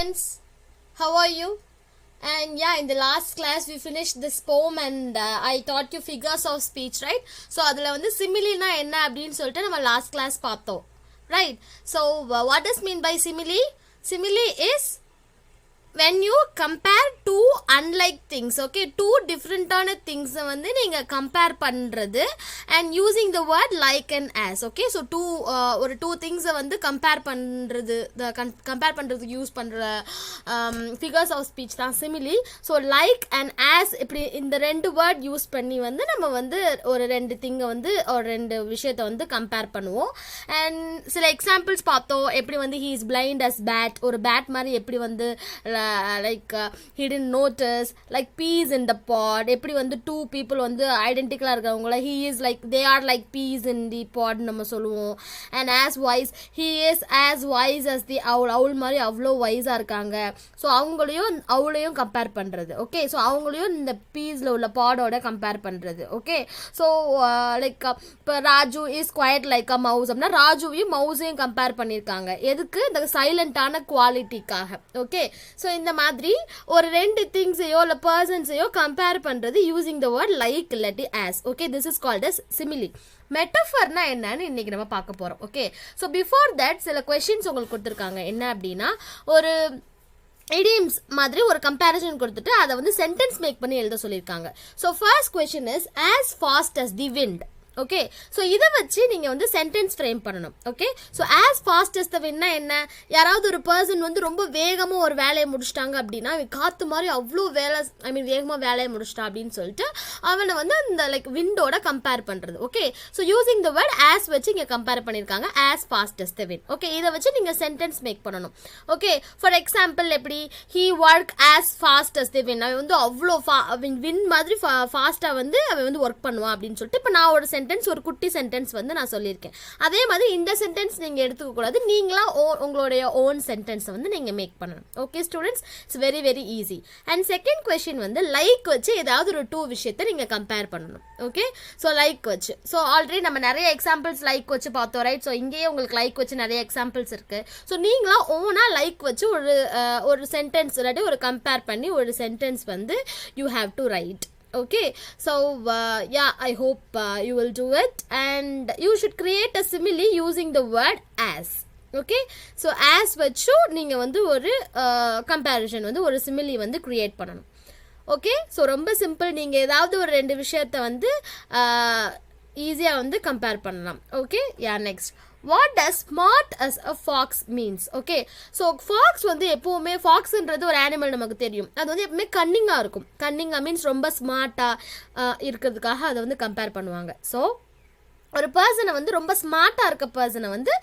Friends, how are you? And yeah, in the last class we finished this poem and I taught you figures of speech, right? So adula vandu simile na enna appdin solittu nama last class paathom, right? So what does mean by simile? Simile is when you compare two unlike things, okay, two different things வந்து நீங்க compare பண்றது and using the word like and as, okay. So ஒரு two things வந்து compare பண்றதுக்கு use பண்ற figures of speech தான் simile. So like and as இப்படி இந்த ரெண்டு வேர்ட் யூஸ் பண்ணி வந்து நம்ம வந்து ஒரு ரெண்டு திங்க வந்து ஒரு ரெண்டு விஷயத்தை வந்து கம்பேர் பண்ணுவோம். அண்ட் சில எக்ஸாம்பிள்ஸ் பார்த்தோம். எப்படி வந்து he is blind as bat, ஒரு பேட் மாதிரி எப்படி வந்து like he didn't notice, like peas in the pod, எப்படி வந்து two people வந்து ஐடென்டிக்கலா இருக்கவங்கள he is like they are like peas in the pod நம்ம சொல்லுவோம். and as wise, he is as wise as the owl, owl மாதிரி அவ்வளோ வைஸா இருக்காங்க. So அவங்களையும் கம்பேர் பண்றது, ஓகே. ஸோ அவங்களையும் இந்த பீஸ்ல உள்ள பாடோட கம்பேர் பண்றது, ஓகே. ஸோ லைக் இப்போ Raju is quite like a mouse அப்படின்னா ராஜுவையும் மவுஸையும் கம்பேர் பண்ணியிருக்காங்க. எதுக்கு? இந்த சைலண்டான குவாலிட்டிக்காக, ஓகே. ஸோ இந்த மாதிரி ஒரு ரெண்டு திங்ஸையோ இல்லை பர்சன்ஸையோ கம்பேர் பண்றது யூசிங் த வேர்ட் லைக் இல்லாட்டி as, okay. This is called as simile. மெட்டஃபர்னா என்னன்னு இன்னைக்கு நம்ம பார்க்க போறோம், ஓகே. ஸோ பிஃபோர் தட் சில கொஸ்டின்ஸ் உங்களுக்கு கொடுத்துருக்காங்க. என்ன அப்படின்னா, ஒரு idioms மாதிரி ஒரு கம்பேரிசன் கொடுத்துட்டு அதை வந்து சென்டென்ஸ் மேக் பண்ணி எழுத சொல்லியிருக்காங்க. So first question is as fast as the wind, okay. So இதை வச்சு நீங்கள் வந்து சென்டென்ஸ் ஃப்ரேம் பண்ணணும், okay. So as fast as the wind என்ன, யாராவது ஒரு பர்சன் வந்து ரொம்ப வேகமாக ஒரு வேலையை முடிச்சிட்டாங்க அப்படின்னா காற்று மாதிரி அவ்வளோ வேகமாக வேலையை முடிச்சிட்டா அப்படின்னு சொல்லிட்டு அவனை வந்து அந்த லைக் விண்டோட கம்பேர் பண்ணுறது, okay. So using the word as வச்சு இங்கே கம்பேர் பண்ணியிருக்காங்க as fast as the wind, okay. இதை வச்சு நீங்கள் சென்டென்ஸ் மேக் பண்ணணும், ஓகே. ஃபார் எக்ஸாம்பிள் எப்படி he work as fast as the wind, அவன் வந்து அவ்வளோ விண்ட் மாதிரி ஃபாஸ்ட்டாக வந்து அவன் வந்து ஒர்க் பண்ணுவான் அப்படின்னு சொல்லிட்டு இப்போ நான் ஒரு சென்டென்ஸ், ஒரு குட்டி சென்டென்ஸ் வந்து நான் சொல்லியிருக்கேன். அதே மாதிரி இந்த சென்டென்ஸ் நீங்க எடுத்துக்க கூடாது, நீங்களா உங்களுடைய ஓன் சென்டென்ஸ் வந்து நீங்க மேக் பண்ணணும், okay students. It's very very easy. And second question வந்து லைக் வச்சு ஏதாவது ஒரு டூ விஷயத்தை நீங்க கம்பேர் பண்ணணும், ஓகே. ஸோ லைக் வச்சு, ஸோ ஆல்ரெடி நம்ம நிறைய எக்ஸாம்பிள்ஸ் லைக் வச்சு பார்த்தோம், ரைட். ஸோ இங்கேயே உங்களுக்கு லைக் வச்சு நிறைய எக்ஸாம்பிள்ஸ் இருக்கு. ஸோ நீங்களா ஓனா லைக் வச்சு ஒரு சென்டென்ஸ் இல்லாட்டி ஒரு கம்பேர் பண்ணி ஒரு சென்டென்ஸ் வந்து you have to right, okay. So yeah, I hope you will do it and you should create a simile using the word as, okay. So as வச்சு நீங்க வந்து ஒரு கம்பேரிசன் வந்து ஒரு simile வந்து கிரியேட் பண்ணணும், ஓகே. ஸோ ரொம்ப simple. நீங்க ஏதாவது ஒரு ரெண்டு விஷயத்தை வந்து ஈஸியா வந்து கம்பேர் பண்ணலாம், okay. Yeah next, what does smart as a fox means, okay. so fox வந்து எப்பவுமே foxன்றது ஒரு அனிமல் நமக்கு தெரியும். அது வந்து எப்பவுமே கன்னிங்கா இருக்கும். கன்னிங்கா மீன்ஸ் ரொம்ப ஸ்மார்ட்டா இருக்கிறதுக்காக அதை வந்து கம்பேர் பண்ணுவாங்க. ஸோ ஒரு பர்சனை வந்து ரொம்ப ஸ்மார்ட்டாக இருக்க பர்சனை வந்து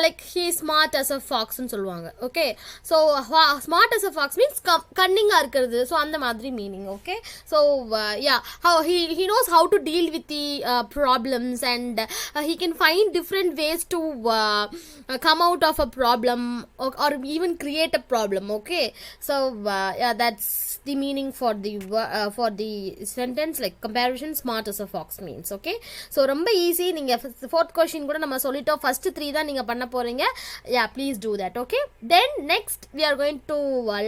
like he smart as a ஃபாக்ஸ்ன்னு சொல்லுவாங்க, okay. So smart as a fox means கன்னிங்காக இருக்கிறது, ஸோ அந்த மாதிரி meaning, okay. So yeah, he knows how to deal with the problems and he can find different ways to come out of a problem or even create a problem, okay. So yeah, that's the meaning for the sentence like comparison smart as a fox means, okay. So ரொம்ப easy. நீங்க fourth question கூட நம்ம சொல்லிட்டோம். First 3 தான் நீங்க பண்ண போறீங்க. yeah, please do that, okay. then next we are going to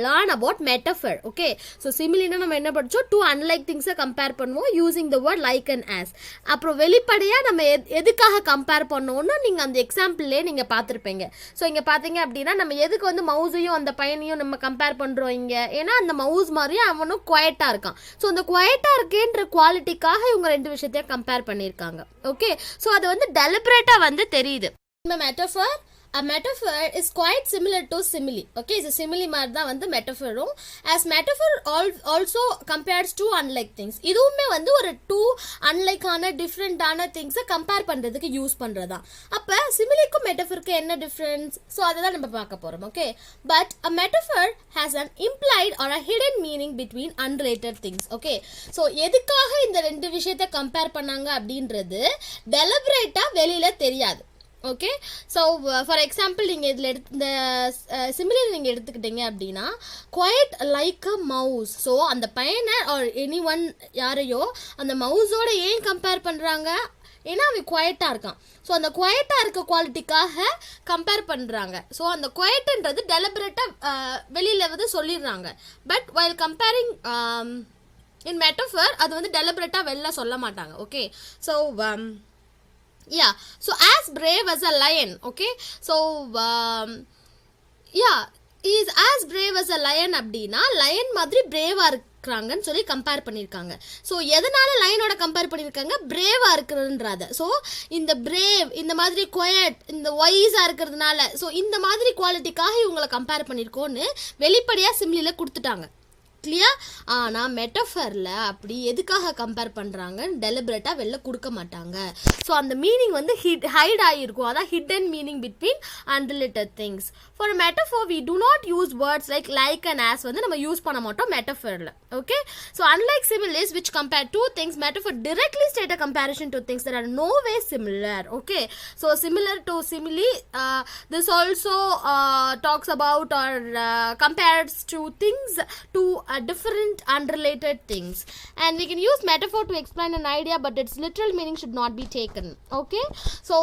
learn about metaphor, okay. so simile னா நம்ம என்ன படிச்சோம்? two unlike things கம்பேர் பண்ணுவோம் using the word like and as. அப்புறம் வெளிப்படையா நம்ம எதுக்காக கம்பேர் பண்ணோம்னு நீங்க அந்த எக்ஸாம்பிள்லயே நீங்க பார்த்திருப்பீங்க. சோ இங்க பாத்தீங்க அப்படின்னா நம்ம எதுக்கு வந்து மவுஸையும் அந்த பையனையும் நம்ம கம்பேர் பண்றோம் இங்க? ஏன்னா அந்த மவுஸ் மாதிரியே அவனும் குவைட்டா இருக்கான். சோ அந்த குவைட்டா இருக்கேன்ற குவாலிட்டிக்காக இவங்க ரெண்டு விஷயத்தையும் கம்பேர் பண்ணிருக்காங்க, ஓகே. ஸோ அது வந்து டெலிபரேட்டா வந்து தெரியுது. Metaphor, a metaphor is quite similar to simile, okay. so simile மாதிரி தான் வந்து மெட்டஃபரும். as metaphor also compares two unlike things. இதுவுமே வந்து ஒரு two unlike ஆன டிஃப்ரெண்டான திங்ஸை கம்பேர் பண்றதுக்கு யூஸ் பண்றதா. அப்ப சிமிலிக்கும் மெட்டஃபருக்கு என்ன டிஃபரன்ஸ்? ஸோ அதெல்லாம் நம்ம பார்க்க போறோம், okay. But a metaphor has an implied or a hidden meaning between unrelated things, okay. So எதுக்காக இந்த ரெண்டு விஷயத்தை கம்பேர் பண்ணாங்க அப்படின்றது டெலிபரேட்டா வெளியில தெரியாது, ஓகே. ஸோ ஃபார் எக்ஸாம்பிள் நீங்கள் இதில் இந்த சிமிலர் நீங்கள் எடுத்துக்கிட்டீங்க அப்படின்னா quite like a mouse. So அந்த பையனை ஆர் எனி ஒன் யாரையோ அந்த மவுஸோட ஏன் கம்பேர் பண்ணுறாங்க? ஏன்னா அவன் குவைட்டாக இருக்கான். ஸோ அந்த குவைட்டாக இருக்க குவாலிட்டிக்காக கம்பேர் பண்ணுறாங்க. ஸோ அந்த குவைட்டுன்றது டெலிபரேட்டாக வெளியில் வந்து சொல்லிடுறாங்க. But while comparing in metaphor அது வந்து டெலிபரேட்டாக வெளில சொல்ல மாட்டாங்க. Okay, so yeah, so as brave as a lion. Okay, so yeah, he is as brave as a lion அப்படின்னா lion மாதிரி பிரேவா இருக்கிறாங்கன்னு சொல்லி கம்பேர் பண்ணியிருக்காங்க. ஸோ எதனால லயனோட கம்பேர் பண்ணியிருக்காங்க? பிரேவா இருக்கிறதுன்றாத. ஸோ இந்த பிரேவ், இந்த மாதிரி குவைட், இந்த வைஸா இருக்கிறதுனால, ஸோ இந்த மாதிரி குவாலிட்டிக்காக இவங்களை கம்பேர் பண்ணியிருக்கோன்னு வெளிப்படையாக சிம்லியில் கொடுத்துட்டாங்க. கிளியர்? ஆனால் மெட்டஃபரில் அப்படி எதுக்காக கம்பேர் பண்ணுறாங்கன்னு டெலிபரேட்டாக வெளில கொடுக்க மாட்டாங்க. ஸோ அந்த மீனிங் வந்து ஹைட் ஆகிருக்கும். அதான் hidden meaning between unrelated things. For metaphor we do not use words like and as வந்து நம்ம யூஸ் பண்ண மாட்டோம் மெட்டஃபரில். Okay, so unlike similes which compare two things, metaphor directly state a comparison to things that are no way similar. Okay, so similar to simile, this also talks about or compares two things to different unrelated things, and we can use metaphor to explain an idea but its literal meaning should not be taken. Okay, so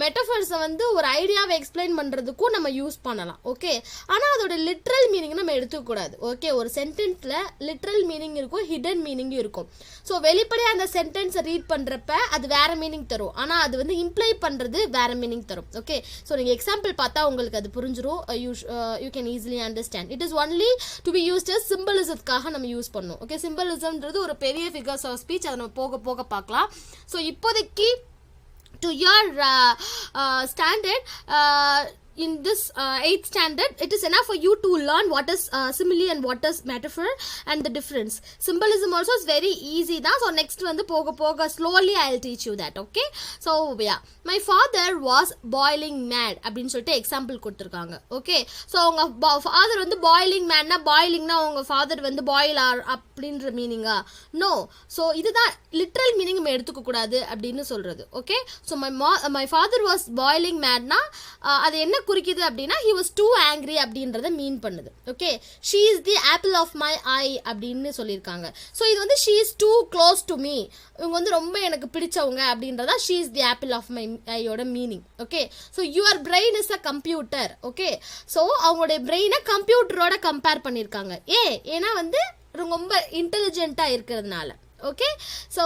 metaphors வந்து ஒரு ஐடியாவை explain பண்ணுறதுக்கும் நம்ம use பண்ணலாம். Okay, ஆனால் அதோட literal meaning நம்ம எடுத்துக்கூடாது. ஓகே, ஒரு சென்டென்ஸில் லிட்ரல் மீனிங் இருக்கும், ஹிடன் மீனிங்கும் இருக்கும். ஸோ வெளிப்படையாக அந்த சென்டென்ஸை ரீட் பண்ணுறப்ப அது வேற மீனிங் தரும், ஆனால் அது வந்து இம்ப்ளை பண்ணுறது வேற மீனிங் தரும். ஓகே, ஸோ நீங்கள் எக்ஸாம்பிள் பார்த்தா உங்களுக்கு அது புரிஞ்சிடும். You can easily understand. It is only to be used as சிம்பிளிசத்துக்காக நம்ம யூஸ் பண்ணோம். ஓகே, சிம்பிளிசம்ன்றது ஒரு பெரிய ஃபிகர்ஸ் ஆஃப் ஸ்பீச், அதை நம்ம போக போக பார்க்கலாம். ஸோ இப்போதைக்கு to your standard, in this 8th standard, it is enough for you to learn what is simile and what is metaphor and the difference. Symbolism also is very easy da. So next வந்து போக போக slowly I'll teach you that. Okay, so yeah, my father was boiling mad அப்படின்னு சொல்லிட்டு example கொடுத்துருக்காங்க. Okay, so உங்க father வந்து boiling மேட்னா, பாய்லிங்னா உங்க ஃபாதர் வந்து பாயில் ஆர் அப்படின்ற மீனிங்கா? நோ. ஸோ இதுதான் லிட்ரல் மீனிங் நம்ம எடுத்துக்க கூடாது அப்படின்னு சொல்றது. Okay, so my father was boiling மேட்னா அது என்ன குறிக்குது அப்படின்னா he was too angry அப்படின்றத மீன் பண்ணுது. Okay, she is the apple of my eye அப்படின்னு சொல்லியிருக்காங்க. ஸோ இது வந்து she is too close to me, இவங்க வந்து ரொம்ப எனக்கு பிடிச்சவங்க அப்படின்றதா she is the apple of my eye-ஓட meaning. Okay, so your brain is a computer. Okay, so அவங்களுடைய பிரெயினை கம்ப்யூட்டரோட கம்பேர் பண்ணியிருக்காங்க. ஏன்னா வந்து ரொம்ப இன்டெலிஜென்ட்டாக இருக்கிறதுனால. ஓகே, ஸோ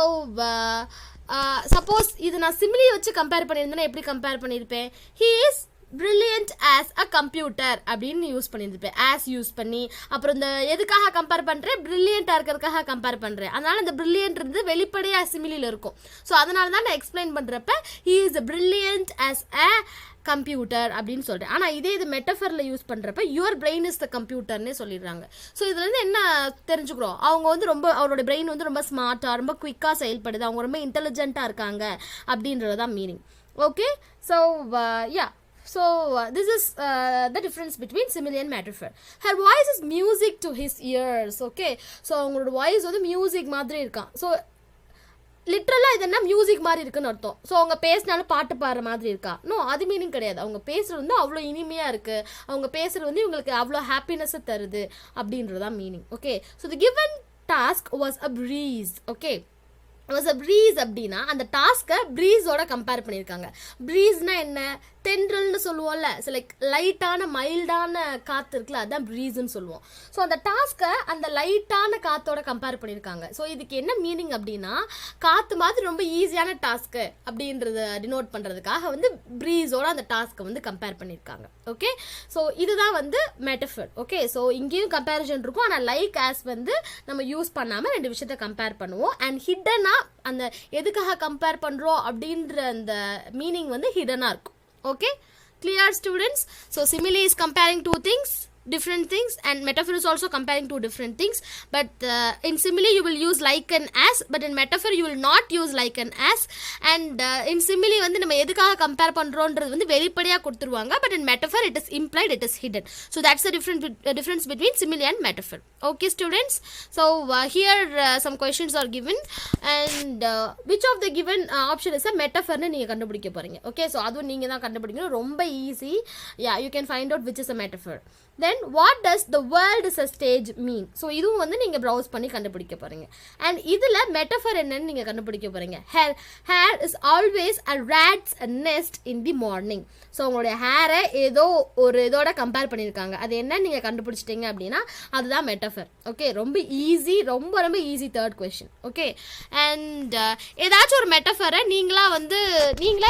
சப்போஸ் இது நான் சிமிலி வச்சு கம்பேர் பண்ணியிருந்தேன்னா எப்படி கம்பேர் பண்ணியிருப்பேன்? he is brilliant as a computer அப்படின்னு யூஸ் பண்ணியிருப்பேன். ஆஸ் யூஸ் பண்ணி அப்புறம் இந்த எதுக்காக கம்பேர் பண்ணுறேன்? பிரில்லியண்ட்டாக இருக்கிறதுக்காக கம்பேர் பண்ணுறேன். அதனால் இந்த பிரில்லியன்ட் இருந்து வெளிப்படையாக சிமிலியில் இருக்கும். ஸோ அதனால தான் நான் எக்ஸ்பிளைன் பண்ணுறப்ப he is brilliant as a computer அப்படின்னு சொல்கிறேன். ஆனால் இது மெட்டஃபரில் யூஸ் பண்ணுறப்ப யுவர் பிரெயின் இஸ் த கம்ப்யூட்டர்னே சொல்லிடுறாங்க. ஸோ இதுலேருந்து என்ன தெரிஞ்சுக்கிறோம்? அவங்க வந்து ரொம்ப அவரோட பிரெயின் வந்து ரொம்ப ஸ்மார்ட்டாக, ரொம்ப குயிக்காக செயல்படுது, அவங்க ரொம்ப இன்டெலிஜென்ட்டாக இருக்காங்க அப்படின்றது தான் meaning. Okay, so yeah, so this is the difference between simile and metaphor. Her voice is music to his ears. Okay, so அவங்களோட வாய்ஸ் வந்து மியூசிக் மாதிரி இருக்கான். ஸோ லிட்ரலாக இது என்ன மியூசிக் மாதிரி இருக்குன்னு அர்த்தம். ஸோ அவங்க பேசினாலும் பாட்டு பாடுற மாதிரி இருக்கா? நோ, அது மீனிங் கிடையாது. அவங்க பேசுகிறது வந்து அவ்வளோ இனிமையாக இருக்குது, அவங்க பேசுகிறது வந்து இவங்களுக்கு அவ்வளோ ஹாப்பினஸை தருது அப்படின்றதான் meaning. Okay, so the given task was a breeze. Okay, was a breeze அப்படின்னா அந்த டாஸ்க்கை ப்ரீஸோட கம்பேர் பண்ணியிருக்காங்க. ப்ரீஸ்னா என்ன? தென்றல்னு சொல்லுவோம்ல. ஸோ லைக் லைட்டான மைல்டான காற்று இருக்குல்ல, அதுதான் ப்ரீஸ்ன்னு சொல்லுவோம். ஸோ அந்த டாஸ்க்கை அந்த லைட்டான காற்றோட கம்பேர் பண்ணியிருக்காங்க. ஸோ இதுக்கு என்ன மீனிங் அப்படின்னா, காற்று மாதிரி ரொம்ப ஈஸியான டாஸ்க்கு அப்படின்றத டினோட் பண்ணுறதுக்காக வந்து ப்ரீஸோட அந்த டாஸ்க்கை வந்து கம்பேர் பண்ணியிருக்காங்க. ஓகே, ஸோ இதுதான் வந்து மெட்டஃபர். ஓகே, ஸோ இங்கேயும் கம்பேரிசன் இருக்கும், ஆனால் லைக் ஆஸ் வந்து நம்ம யூஸ் பண்ணாமல் ரெண்டு விஷயத்தை கம்பேர் பண்ணுவோம். அண்ட் ஹிடனாக அந்த எதுக்காக கம்பேர் பண்ணுறோம் அப்படின்ற அந்த மீனிங் வந்து ஹிடனாக இருக்கும். Okay, clear students? So simile is comparing two things, different things, and metaphor is also comparing two different things. But in simile you will use like and as, but in metaphor you will not use like and as. And in simile வந்து நம்ம எதுக்காக compare பண்றோம்ன்றது வந்து வெளிப்படையா கொடுத்துருவாங்க, but in metaphor it is implied, it is hidden. So that's the difference between simile and metaphor. Okay students, so here some questions are given, and which of the given option is a metaphor னு நீங்க கண்டுபிடிக்க போறீங்க. Okay, so அதுவும் நீங்க தான் கண்டுபிடிக்கணும், ரொம்ப easy. Yeah, you can find out which is a metaphor. Then what does the world is a stage mean? So இதுவும் வந்து நீங்கள் ப்ரௌஸ் பண்ணி கண்டுபிடிக்க போகிறீங்க. அண்ட் இதில் மெட்டஃபர் என்னன்னு நீங்கள் கண்டுபிடிக்க போகிறீங்க. hair is always a rat's nest in the morning. So உங்களுடைய ஹேரை ஏதோ ஒரு இதோட கம்பேர் பண்ணியிருக்காங்க. அது என்னன்னு நீங்கள் கண்டுபிடிச்சிட்டிங்க அப்படின்னா அதுதான் மெட்டஃபர். ஓகே, ரொம்ப ஈஸி, ரொம்ப ரொம்ப easy. Third question. Okay, and ஏதாச்சும் ஒரு மெட்டஃபரை நீங்களா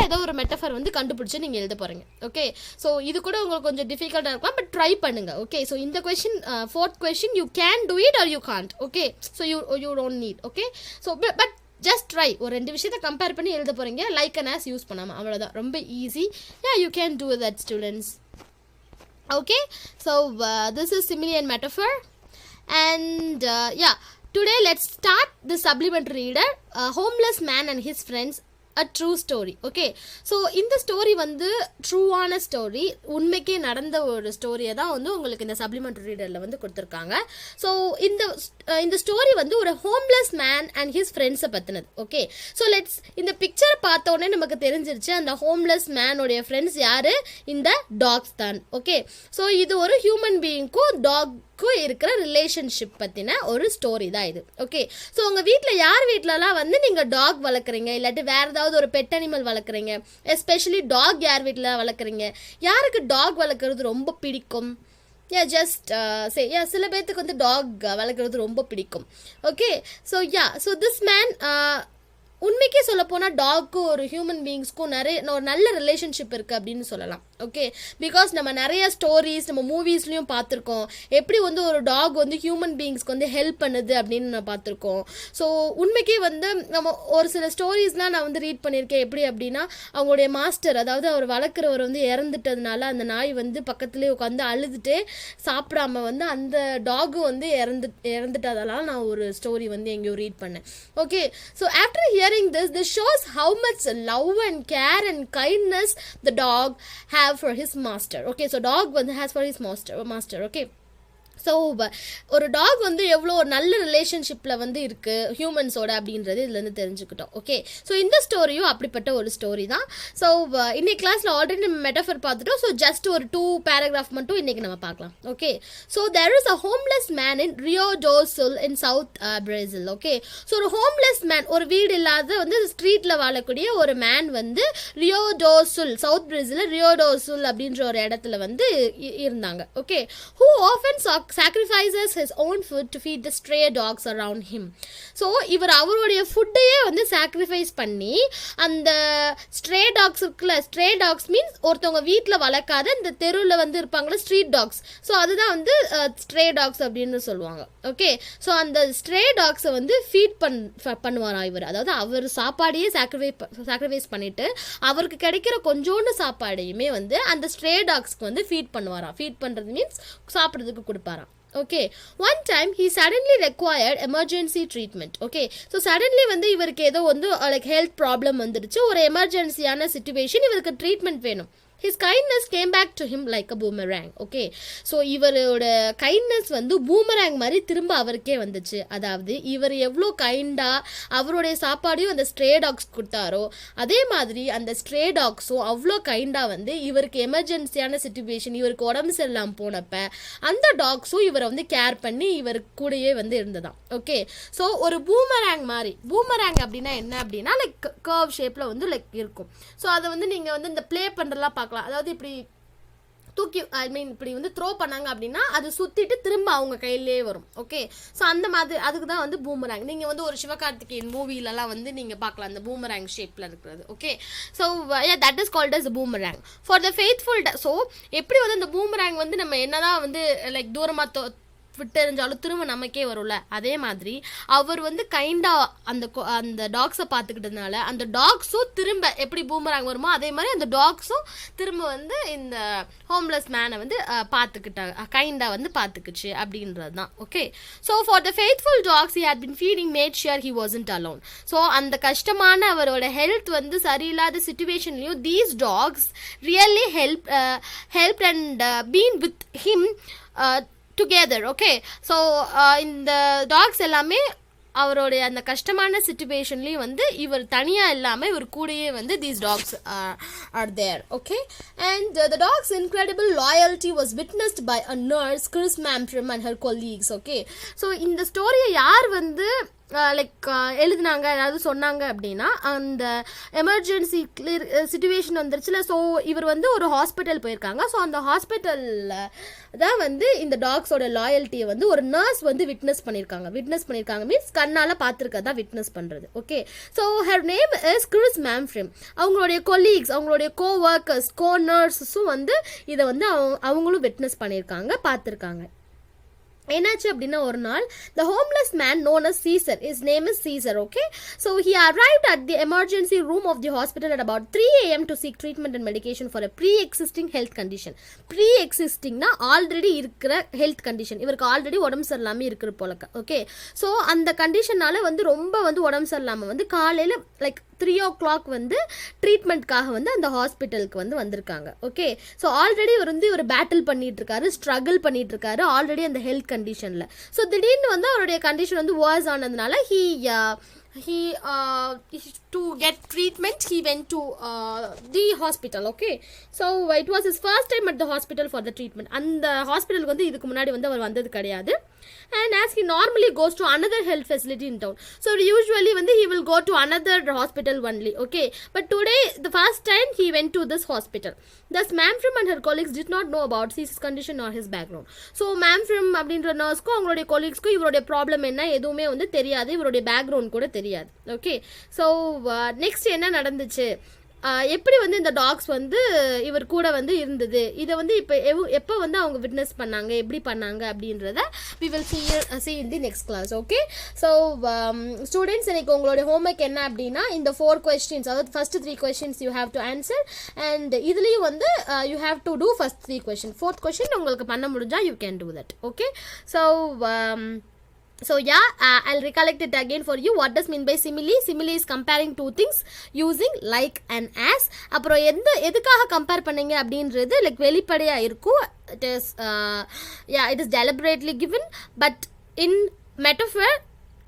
ஏதோ ஒரு மெட்டஃபர் வந்து கண்டுபிடிச்சி நீங்கள் எழுத போகிறீங்க. ஓகே, ஸோ இது கூட உங்களுக்கு கொஞ்சம் டிஃபிகல்ட்டாக இருக்கலாம், பட் ட்ரை பண்ணுங்க. ஓகே, ஸோ இந்த question, fourth question, you can do it are you can't. Okay, so you don't need. Okay, so but just try. ஒரு 2 விஷயத்தை கம்பேர் பண்ணி எழுத போகிறீங்க, லைக் அண்ட் ஆஸ் யூஸ் பண்ணாமல். அவ்வளோதான், ரொம்ப easy. You can do that students. Okay, so this is simile and metaphor. And today let's start the supplementary reader, a homeless man and his friends, a true story. Okay, so இந்த story வந்து ட்ரூவான story, உண்மைக்கே நடந்த ஒரு ஸ்டோரியை தான் வந்து உங்களுக்கு இந்த supplementary ரீடரில் வந்து கொடுத்துருக்காங்க. ஸோ இந்த ஸ்டோரி வந்து ஒரு ஹோம்லெஸ் மேன் அண்ட் ஹிஸ் ஃப்ரெண்ட்ஸை பற்றினது. ஓகே, ஸோ இந்த பிக்சரை பார்த்தோன்னே நமக்கு தெரிஞ்சிருச்சு அந்த ஹோம்லெஸ் மேனோடைய ஃப்ரெண்ட்ஸ் யார்? இந்த டாக்ஸ் தான். ஓகே, ஸோ இது ஒரு ஹியூமன் பீயிங்க்கும் டாக்க்கும் இருக்கிற ரிலேஷன்ஷிப் பற்றின ஒரு ஸ்டோரி தான் இது. ஓகே, ஸோ உங்கள் வீட்டில் யார் வீட்டிலலாம் வந்து நீங்கள் டாக் வளர்க்குறீங்க, இல்லாட்டி வேறு ஏதாவது ஒரு பெட் அனிமல் வளர்க்குறீங்க, எஸ்பெஷலி டாக் யார் வீட்டில் வளர்க்குறீங்க, யாருக்கு டாக் வளர்க்குறது ரொம்ப பிடிக்கும்? சில பேர்த்துக்கு வந்து டாக் வளர்க்குறது ரொம்ப பிடிக்கும். ஓகே, ஸோ திஸ் மேன், உண்மைக்கே சொல்ல போனால் டாக்கும் ஒரு ஹியூமன் பீயிங்ஸ்க்கும் ஒரு நல்ல ரிலேஷன்ஷிப் இருக்குது அப்படின்னு சொல்லலாம். ஓகே, பிகாஸ் நம்ம நிறைய ஸ்டோரிஸ் நம்ம மூவிஸ்லையும் பார்த்துருக்கோம், எப்படி வந்து ஒரு டாக் வந்து ஹியூமன் பீயிங்ஸ்க்கு வந்து ஹெல்ப் பண்ணுது அப்படின்னு நான் பார்த்துருக்கோம். ஸோ உண்மைக்கே வந்து நம்ம ஒரு சில ஸ்டோரிஸ்லாம் நான் வந்து ரீட் பண்ணியிருக்கேன். எப்படி அப்படின்னா, அவங்களுடைய மாஸ்டர், அதாவது அவர் வளர்க்குறவர் வந்து இறந்துட்டதுனால அந்த நாய் வந்து பக்கத்துலேயே உட்காந்து அழுதுட்டு சாப்பிடாம வந்து அந்த டாகு வந்து இறந்துட்டதெல்லாம் நான் ஒரு ஸ்டோரி வந்து எங்கேயோ ரீட் பண்ணேன். Okay, so after hearing this shows how much love and care and kindness the dog have for his master. Okay, so dog has for his master. Okay, so ஒரு talk வந்து எவ்வளோ ஒரு நல்ல ரிலேஷன்ஷிப்பில் வந்து இருக்குது ஹியூமன்ஸோட அப்படின்றது இதுலேருந்து தெரிஞ்சுக்கிட்டோம். ஓகே, ஸோ இந்த ஸ்டோரியும் அப்படிப்பட்ட ஒரு ஸ்டோரி தான். ஸோ இன்னைக்கு கிளாஸில் ஆல்ரெடி நம்ம மெட்டஃபர் பார்த்துட்டோம். ஸோ ஜஸ்ட் ஒரு 2 பேராகிராஃப் மட்டும் இன்றைக்கி நம்ம பார்க்கலாம். Okay, so there is a homeless man in Rio do Sul in south Brazil. Okay, so ஒரு ஹோம்லெஸ் மேன், ஒரு வீடு இல்லாத வந்து ஸ்ட்ரீட்டில் வாழக்கூடிய ஒரு மேன் வந்து ரியோ டோ சுல், சவுத் பிரேசிலில் ரியோ டோ சுல் அப்படின்ற ஒரு இடத்துல வந்து இருந்தாங்க. Okay, who often sacrifices his own food to feed the stray dogs around him. So இவர் அவருடைய ஃபுட்டையே வந்து சாக்ரிஃபைஸ் பண்ணி அந்த ஸ்ட்ரே டாக்ஸ் இருக்குல்ல, ஸ்ட்ரே டாக்ஸ் மீன்ஸ் ஒருத்தவங்க வீட்டில் வளர்க்காத இந்த தெருவில் வந்து இருப்பாங்களே ஸ்ட்ரீட் டாக்ஸ், ஸோ அதுதான் வந்து ஸ்ட்ரே டாக்ஸ் அப்படின்னு சொல்லுவாங்க. ஓகே, ஸோ அந்த ஸ்ட்ரே டாக்ஸை வந்து ஃபீட் பண்ணுவாராம் இவர். அதாவது அவர் சாப்பாடையே சாக்ரிஃபைஸ் பண்ணிட்டு அவருக்கு கிடைக்கிற கொஞ்சோண்டு சாப்பாடையுமே வந்து அந்த ஸ்ட்ரே டாக்ஸ்க்கு வந்து ஃபீட் பண்ணுவாராம். ஃபீட் பண்ணுறது மீன்ஸ் சாப்பிட்றதுக்கு கொடுப்பாராம். Okay, one time he suddenly required emergency treatment. Okay, so suddenly வந்து இவருக்கு ஏதோ வந்து like health problem வந்துடுச்சு, ஒரு எமர்ஜென்சியான சிச்சுவேஷன், இவருக்கு ட்ரீட்மெண்ட் வேணும். His kindness came back to him like a boomerang. Okay, so இவரோட கைண்ட்னஸ் வந்து பூமராங் மாதிரி திரும்ப அவருக்கே வந்துச்சு. அதாவது இவர் எவ்வளோ கைண்டாக அவருடைய சாப்பாடையும் அந்த ஸ்ட்ரே டாக்ஸ் கொடுத்தாரோ அதே மாதிரி அந்த ஸ்ட்ரே டாக்ஸும் அவ்வளோ கைண்டாக வந்து இவருக்கு எமர்ஜென்சியான சிச்சுவேஷன், இவருக்கு உடம்பு சரியில்லாமல் போனப்ப அந்த டாக்ஸும் இவரை வந்து கேர் பண்ணி இவருக்கு கூடயே வந்து இருந்ததாம். ஓகே, ஸோ ஒரு பூமராங் மாதிரி. பூமராங் அப்படின்னா என்ன அப்படின்னா லைக் கர்வ் ஷேப்பில் வந்து லைக் இருக்கும். ஸோ அதை வந்து நீங்கள் வந்து இந்த ப்ளே பண்ணுறதுலாம் பார்க்கலாம். அதாவது இப்படி தூக்கி இப்படி வந்து த்ரோ பண்ணாங்க அப்படின்னா அது சுற்றிட்டு திரும்ப அவங்க கையிலே வரும். ஓகே, ஸோ அந்த மாதிரி அதுக்கு தான் வந்து பூமராங். நீங்கள் வந்து ஒரு சிவகார்த்திகேயன் மூவிலலாம் வந்து நீங்கள் பார்க்கலாம் அந்த பூமராங் ஷேப்பில் இருக்கிறது. Okay, so that is called as boomerang for the faithful. So எப்படி வந்து அந்த பூமராங் வந்து நம்ம என்னதான் வந்து லைக் தூரமாக விட்டெறிஞ்சாலும் திரும்ப நமக்கே வரும்ல, அதே மாதிரி அவர் வந்து கைண்டாக அந்த டாக்ஸை பார்த்துக்கிட்டதுனால அந்த டாக்ஸும் திரும்ப எப்படி பூமராங் வருமோ அதே மாதிரி அந்த டாக்ஸும் திரும்ப வந்து இந்த ஹோம்லெஸ் மேனை வந்து பார்த்துக்கிட்டாங்க, கைண்டாக வந்து பார்த்துக்குச்சு அப்படின்றது தான். Okay, so for the faithful dogs he had been feeding made sure he wasn't alone. So அந்த கஷ்டமான அவரோட ஹெல்த் வந்து சரியில்லாத சிச்சுவேஷன்லையும் these dogs really helped and been with him together. Okay, so இந்த டாக்ஸ் எல்லாமே அவருடைய அந்த கஷ்டமான சிச்சுவேஷன்லேயும் வந்து இவர் தனியாக இல்லாமல் இவர் கூடயே வந்து these dogs are there. Okay, and the dogs incredible loyalty was witnessed by a nurse Cris Maumtrum and her colleagues. Okay, so இந்த ஸ்டோரியை யார் வந்து லைக் எழுதினாங்க, அதாவது சொன்னாங்க அப்படின்னா, அந்த எமர்ஜென்சி சிச்சுவேஷன் வந்துருச்சுல. ஸோ இவர் வந்து ஒரு ஹாஸ்பிட்டல் போயிருக்காங்க. ஸோ அந்த ஹாஸ்பிட்டலில் தான் வந்து இந்த டாக்ஸோட லாயல்ட்டியை வந்து ஒரு நர்ஸ் வந்து விட்னஸ் பண்ணியிருக்காங்க மீன்ஸ் கண்ணால் பார்த்துருக்கதான் விட்னஸ் பண்ணுறது. Okay, so her name is Cris Maumtrum. அவங்களுடைய கொலீக்ஸ், அவங்களுடைய கோ ஒர்க்கர்ஸ், கோ நர்ஸஸும் வந்து இதை வந்து அவங்களும் விட்னஸ் பண்ணியிருக்காங்க, பார்த்துருக்காங்க. என்னாச்சு அப்படின்னா, ஒரு நாள் the homeless man known as Caesar, his name is Caesar. Okay, so he arrived at the emergency room of the hospital at about 3 a.m. to seek treatment and medication for a pre-existing health condition. Pre-existing na already இருக்கிற health condition, இவருக்கு already உடம்பு சரியில்லாமல் இருக்கிற போலக்க. Okay, so அந்த கண்டிஷனால வந்து ரொம்ப வந்து உடம்பு சரியில்லாமல் வந்து காலையில் லைக் 3 o'clock வந்து ட்ரீட்மெண்ட்காக வந்து அந்த ஹாஸ்பிட்டலுக்கு வந்து வந்திருக்காங்க. ஓகே, ஸோ ஆல்ரெடி இவர் வந்து இவர் பேட்டில் பண்ணிட்டு இருக்காரு, ஸ்ட்ரகிள் பண்ணிட்டு இருக்காரு ஆல்ரெடி அந்த ஹெல்த் கண்டிஷனில். ஸோ திடீர்னு வந்து அவருடைய கண்டிஷன் வந்து வாஸ் ஆனதுனால he to get treatment he went to the hospital. Okay, so it was his first time at the hospital for the treatment. அந்த ஹாஸ்பிட்டலுக்கு வந்து இதுக்கு முன்னாடி வந்து அவர் வந்தது கிடையாது. And as he normally goes to another health facility in town, so usually வந்து he will go to another hospital only. Okay, but today the first time he went to this hospital. Thus Mamfram and her colleagues did not know about Caesar's condition or his background. So Mamfram அப்படின்ற நர்ஸ்க்கும் அவங்களுடைய கொலீக்ஸ்க்கும் இவருடைய problem என்ன எதுவுமே வந்து தெரியாது, இவருடைய background கூட தெரியாது. ஓகே, ஸோ நெக்ஸ்ட் என்ன நடந்துச்சு, எப்படி வந்து இந்த டாக்ஸ் வந்து இவர் கூட வந்து இருந்தது, இதை வந்து இப்போ எப்போ வந்து அவங்க விட்னஸ் பண்ணாங்க, எப்படி பண்ணாங்க அப்படின்றத we will see in the next class. Okay, so students, எனக்கு உங்களுடைய ஹோம்ஒர்க் என்ன அப்படின்னா, இந்த 4 questions, அதாவது first 3 questions you have to answer, and இதுலேயும் வந்து you have to do first 3 questions. 4th question உங்களுக்கு பண்ண முடிஞ்சா you can do that. Okay, so yeah, I'll recollect it again for you. What does mean by simile? Simile is comparing two things using like and as. அப்புறம் எதுக்காக compare பண்ணீங்க அப்படின்றது like வெளிப்படையா இருக்கும். It is it is deliberately given, but in metaphor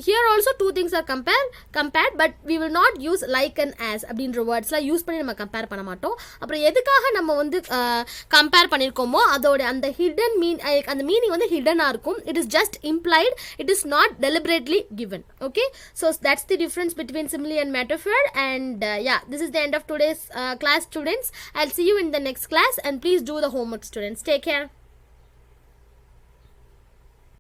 here also two things are compared, but we will not use like and as அப்படின்ற வேர்ட்ஸ்லாம் use பண்ணி நம்ம compare பண்ண மாட்டோம். அப்புறம் எதுக்காக நம்ம வந்து கம்பேர் பண்ணியிருக்கோமோ அதோட அந்த ஹிடன் அந்த மீனிங் வந்து ஹிடனாக இருக்கும். It is just implied, it is not deliberately given. Okay, so that's the difference between simile and metaphor. And this is the end of today's class, students. I'll see you in the next class, and please do the homework, students. Take care.